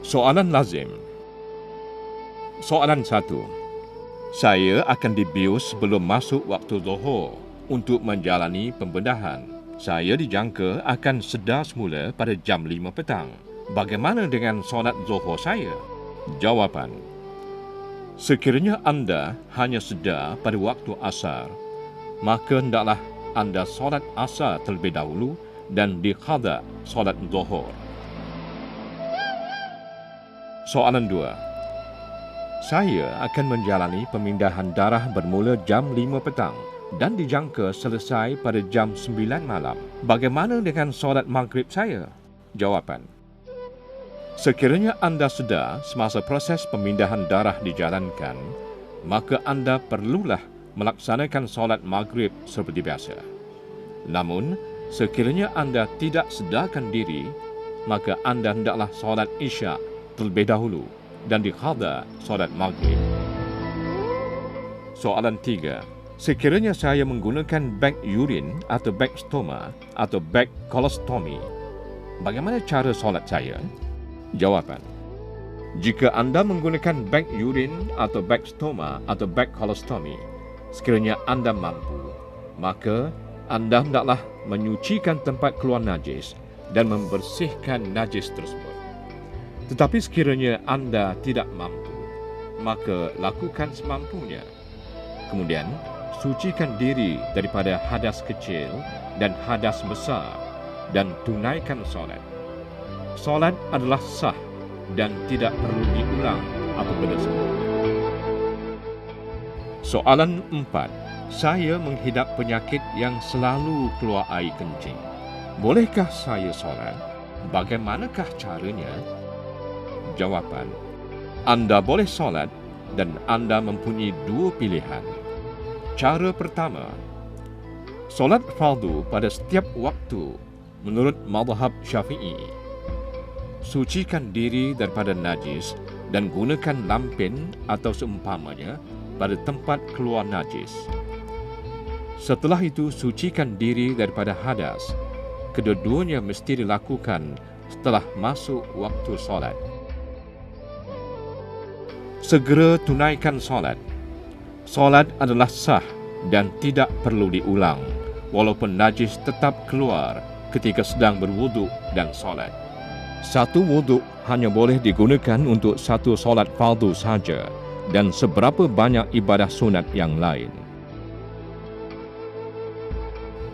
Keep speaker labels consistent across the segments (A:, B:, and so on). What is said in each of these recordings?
A: Soalan lazim. Soalan 1. Saya akan dibius sebelum masuk waktu zuhur untuk menjalani pembedahan. Saya dijangka akan sedar semula pada jam 5 petang. Bagaimana dengan solat zuhur saya? Jawapan. Sekiranya anda hanya sedar pada waktu asar, maka hendaklah anda solat asar terlebih dahulu dan diqada solat zuhur. Soalan 2. Saya akan menjalani pemindahan darah bermula jam 5 petang dan dijangka selesai pada jam 9 malam. Bagaimana dengan solat maghrib saya? Jawapan. Sekiranya anda sedar semasa proses pemindahan darah dijalankan, maka anda perlulah melaksanakan solat maghrib seperti biasa. Namun, sekiranya anda tidak sedarkan diri, maka anda hendaklah solat isyak terlebih dahulu dan diqada solat maghrib. Soalan 3. Sekiranya saya menggunakan beg urin atau beg stoma atau beg kolostomi, bagaimana cara solat saya? Jawapan. Jika anda menggunakan beg urin atau beg stoma atau beg kolostomi, sekiranya anda mampu, maka anda hendaklah menyucikan tempat keluar najis dan membersihkan najis tersebut. Tetapi sekiranya anda tidak mampu, maka lakukan semampunya. Kemudian, sucikan diri daripada hadas kecil dan hadas besar dan tunaikan solat. Solat adalah sah dan tidak perlu diulang apabila sembuh. Soalan 4. Saya menghidap penyakit yang selalu keluar air kencing. Bolehkah saya solat? Bagaimanakah caranya? Jawapan. Anda boleh solat dan anda mempunyai dua pilihan. Cara pertama, solat fardu pada setiap waktu menurut mazhab Syafi'i. Sucikan diri daripada najis dan gunakan lampin atau seumpamanya pada tempat keluar najis. Setelah itu, sucikan diri daripada hadas. Kedua-duanya mesti dilakukan setelah masuk waktu solat. Segera tunaikan solat. Solat adalah sah dan tidak perlu diulang, walaupun najis tetap keluar ketika sedang berwuduk dan solat. Satu wuduk hanya boleh digunakan untuk satu solat fardu saja dan seberapa banyak ibadah sunat yang lain.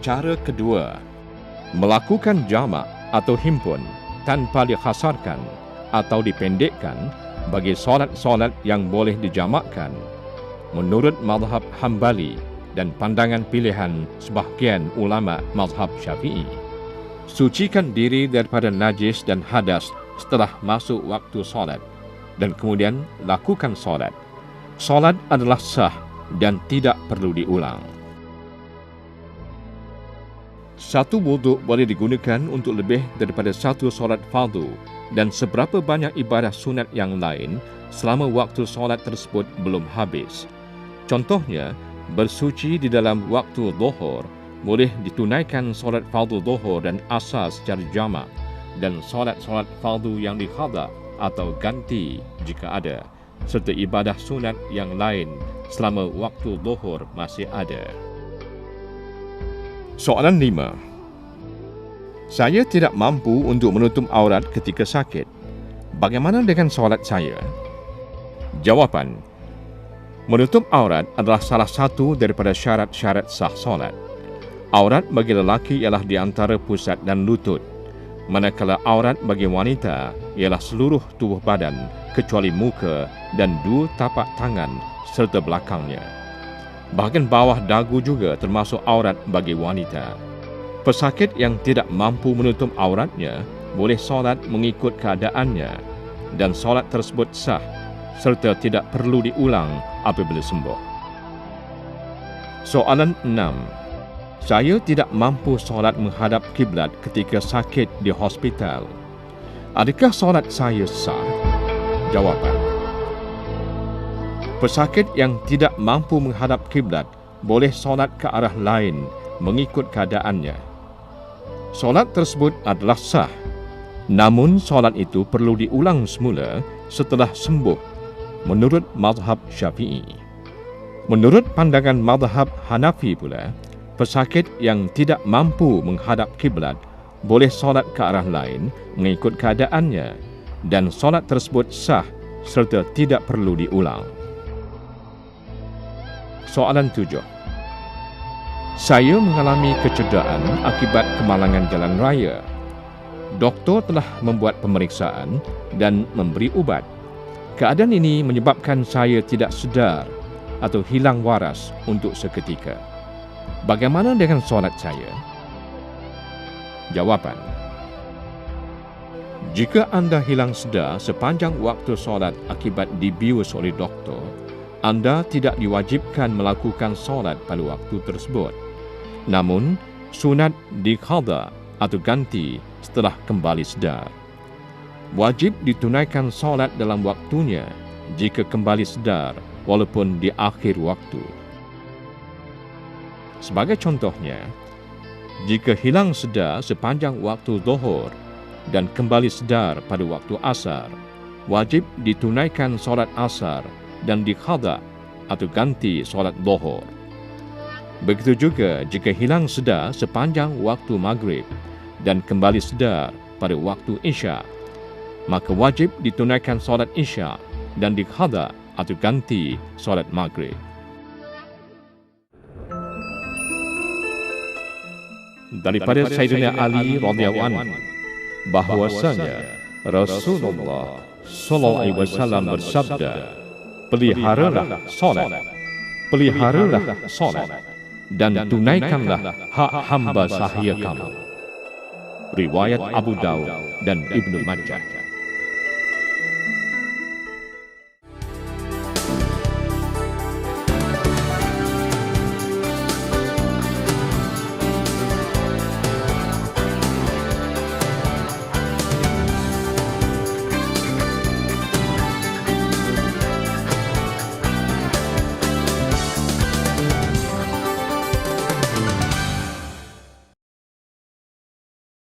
A: Cara kedua, melakukan jamak atau himpun tanpa dikhasarkan atau dipendekkan bagi solat-solat yang boleh dijamakkan menurut mazhab Hambali dan pandangan pilihan sebahagian ulama mazhab Syafi'i. Sucikan diri daripada najis dan hadas setelah masuk waktu solat dan kemudian lakukan solat. Solat adalah sah dan tidak perlu diulang. Satu wuduk boleh digunakan untuk lebih daripada satu solat fardu dan seberapa banyak ibadah sunat yang lain selama waktu solat tersebut belum habis. Contohnya, bersuci di dalam waktu zuhur boleh ditunaikan solat fardu zuhur dan asar secara jamak dan solat-solat fardu yang diqada atau ganti jika ada, serta ibadah sunat yang lain selama waktu zuhur masih ada. Soalan 5. Saya tidak mampu untuk menutup aurat ketika sakit. Bagaimana dengan solat saya? Jawapan. Menutup aurat adalah salah satu daripada syarat-syarat sah solat. Aurat bagi lelaki ialah di antara pusat dan lutut, manakala aurat bagi wanita ialah seluruh tubuh badan kecuali muka dan dua tapak tangan serta belakangnya. Bahagian bawah dagu juga termasuk aurat bagi wanita. Pesakit yang tidak mampu menutup auratnya boleh solat mengikut keadaannya dan solat tersebut sah serta tidak perlu diulang apabila sembuh. Soalan 6. Saya tidak mampu solat menghadap kiblat ketika sakit di hospital. Adakah solat saya sah? Jawapan. Pesakit yang tidak mampu menghadap kiblat boleh solat ke arah lain mengikut keadaannya. Solat tersebut adalah sah Namun solat itu perlu diulang semula setelah sembuh menurut mazhab Syafi'i. Menurut pandangan mazhab Hanafi pula, pesakit yang tidak mampu menghadap kiblat boleh solat ke arah lain mengikut keadaannya dan solat tersebut sah serta tidak perlu diulang. Soalan 7. Saya mengalami kecederaan akibat kemalangan jalan raya. Doktor telah membuat pemeriksaan dan memberi ubat. Keadaan ini menyebabkan saya tidak sedar atau hilang waras untuk seketika. Bagaimana dengan solat saya? Jawapan. Jika anda hilang sedar sepanjang waktu solat akibat dibius oleh doktor, anda tidak diwajibkan melakukan solat pada waktu tersebut. Namun, sunat diqadha atau ganti setelah kembali sedar. Wajib ditunaikan solat dalam waktunya jika kembali sedar walaupun di akhir waktu. Sebagai contohnya, jika hilang sedar sepanjang waktu zuhur dan kembali sedar pada waktu asar, wajib ditunaikan solat asar dan diqadha atau ganti solat zuhur. Begitu juga jika hilang sedar sepanjang waktu maghrib dan kembali sedar pada waktu isya, maka wajib ditunaikan solat isya dan diqadha atau ganti solat maghrib. Daripada Sayyidina Ali radhiyallahu anhu bahwasanya Rasulullah sallallahu alaihi wasallam bersabda, peliharalah solat, peliharalah solat dan tunaikanlah hak hamba sahaya kamu. Riwayat Abu Daud dan Ibnu Majah.